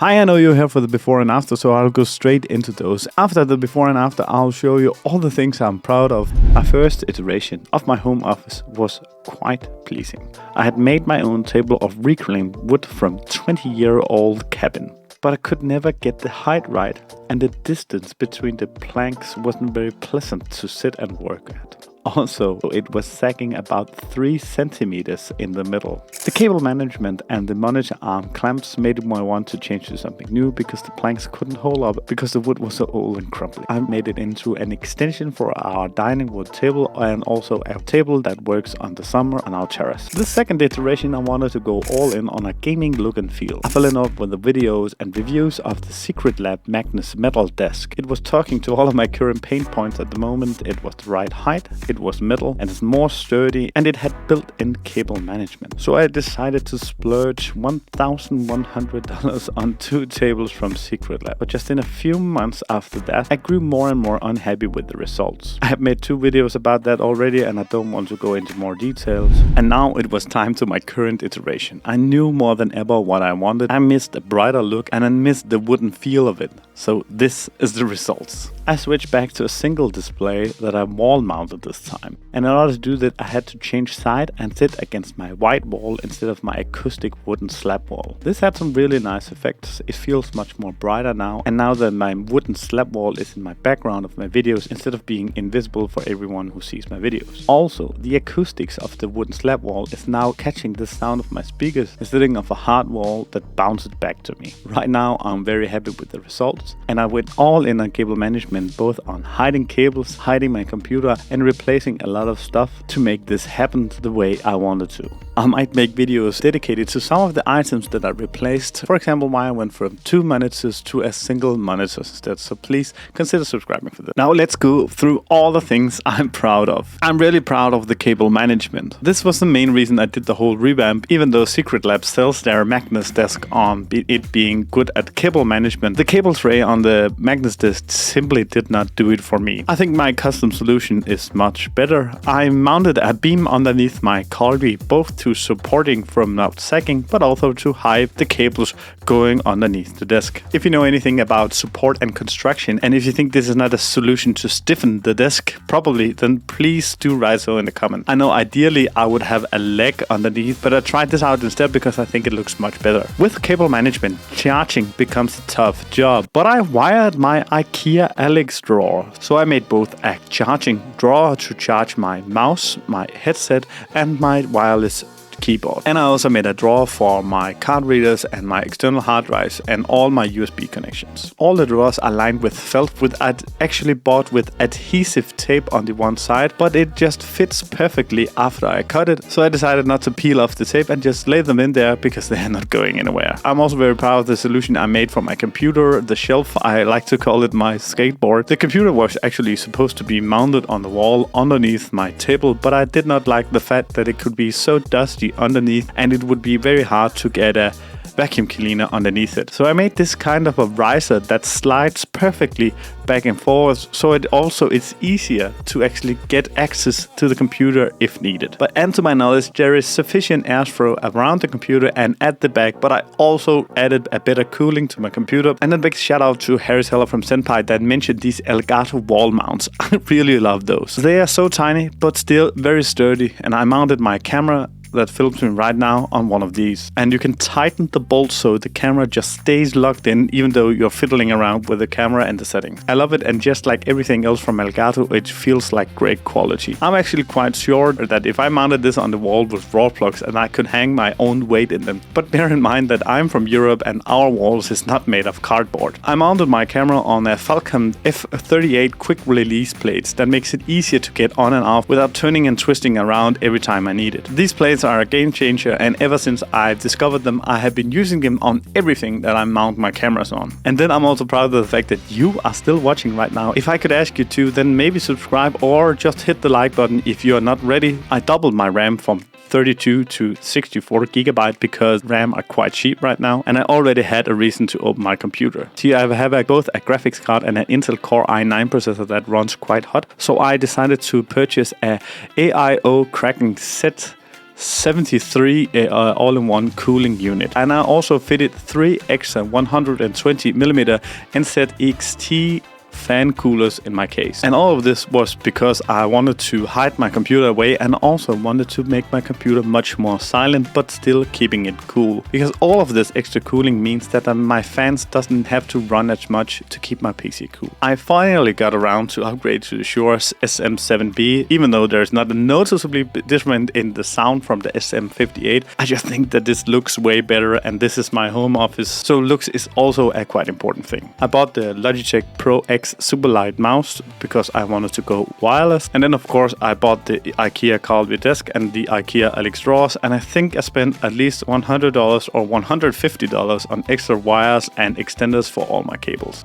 Hi, I know you're here for the before and after, so I'll go straight into those. After the before and after, I'll show you all the things I'm proud of. My first iteration of my home office was quite pleasing. I had made my own table of reclaimed wood from 20-year-old cabin, but I could never get the height right, and the distance between the planks wasn't very pleasant to sit and work at. Also, it was sagging about 3 centimeters in the middle. The cable management and the monitor arm clamps made me want to change to something new because the planks couldn't hold up because the wood was so old and crumbly. I made it into an extension for our dining wood table and also a table that works on the summer on our terrace. The second iteration, I wanted to go all in on a gaming look and feel. I fell in love with the videos and reviews of the Secretlab Magnus Desk. It was talking to all of my current pain points at the moment. It was the right height, it was metal and it's more sturdy, and it had built-in cable management. So I decided to splurge $1,100 on 2 tables from Secretlab. But just in a few months after that, I grew more and more unhappy with the results. I have made 2 videos about that already and I don't want to go into more details. And now it was time to my current iteration. I knew more than ever what I wanted. I missed a brighter look and I missed the wooden feel of it. So this is the results. I switched back to a single display that I wall mounted this time. And in order to do that, I had to change side and sit against my white wall instead of my acoustic wooden slab wall. This had some really nice effects. It feels much more brighter now. And now that my wooden slab wall is in my background of my videos instead of being invisible for everyone who sees my videos. Also, the acoustics of the wooden slab wall is now catching the sound of my speakers instead of a hard wall that bounces back to me. Right now, I'm very happy with the results. And I went all in on cable management, both on hiding cables, hiding my computer, and replacing a lot of stuff to make this happen the way I wanted to. I might make videos dedicated to some of the items that I replaced. For example, why I went from 2 monitors to a single monitor instead. So please consider subscribing for that. Now let's go through all the things I'm proud of. I'm really proud of the cable management. This was the main reason I did the whole revamp, even though Secretlab sells their Magnus Desk on it being good at cable management. The cable tray on the Magnus Desk simply did not do it for me. I think my custom solution is much better. I mounted a beam underneath my Colby, both to supporting from not sagging, but also to hide the cables going underneath the desk. If you know anything about support and construction, and if you think this is not a solution to stiffen the desk properly, then please do write so in the comment. I know ideally I would have a leg underneath, but I tried this out instead because I think it looks much better. With cable management, charging becomes a tough job, but I wired my IKEA Alex drawer. So I made both a charging drawer to charge my mouse, my headset, and my wireless keyboard. And I also made a drawer for my card readers and my external hard drives and all my USB connections. All the drawers are lined with felt, I'd actually bought with adhesive tape on the one side, but it just fits perfectly after I cut it. So I decided not to peel off the tape and just lay them in there because they're not going anywhere. I'm also very proud of the solution I made for my computer, the shelf. I like to call it my skateboard. The computer was actually supposed to be mounted on the wall underneath my table, but I did not like the fact that it could be so dusty underneath and it would be very hard to get a vacuum cleaner underneath it. So I made this kind of a riser that slides perfectly back and forth, so it's easier to actually get access to the computer if needed. But and to my knowledge, there is sufficient airflow around the computer and at the back, but I also added a better cooling to my computer. And a big shout out to Harris Heller from Senpai that mentioned these Elgato wall mounts. I really love those. They are so tiny, but still very sturdy, and I mounted my camera that films me right now on one of these. And you can tighten the bolt so the camera just stays locked in even though you're fiddling around with the camera and the setting. I love it, and just like everything else from Elgato, it feels like great quality. I'm actually quite sure that if I mounted this on the wall with wall plugs and I could hang my own weight in them. But bear in mind that I'm from Europe and our walls is not made of cardboard. I mounted my camera on a Falcon F38 quick release plates that makes it easier to get on and off without turning and twisting around every time I need it. These plates are a game changer, and ever since I've discovered them, I have been using them on everything that I mount my cameras on. And then I'm also proud of the fact that you are still watching right now. If I could ask you to, then maybe subscribe or just hit the like button if you are not ready. I doubled my RAM from 32 to 64 gigabyte because RAM are quite cheap right now, and I already had a reason to open my computer. See, I have both a graphics card and an Intel Core i9 processor that runs quite hot, so I decided to purchase a AIO cracking set 73 all-in-one cooling unit. And I also fitted 3 extra 120mm NZXT fan coolers in my case. And all of this was because I wanted to hide my computer away and also wanted to make my computer much more silent but still keeping it cool. Because all of this extra cooling means that my fans doesn't have to run as much to keep my PC cool. I finally got around to upgrade to the Shure SM7B, even though there's not a noticeably different in the sound from the SM58. I just think that this looks way better, and this is my home office, so looks is also a quite important thing. I bought the Logitech Pro X super light mouse because I wanted to go wireless, and then of course I bought the IKEA Secretlab Desk and the IKEA Alex drawers, and I think I spent at least $100 or $150 on extra wires and extenders for all my cables.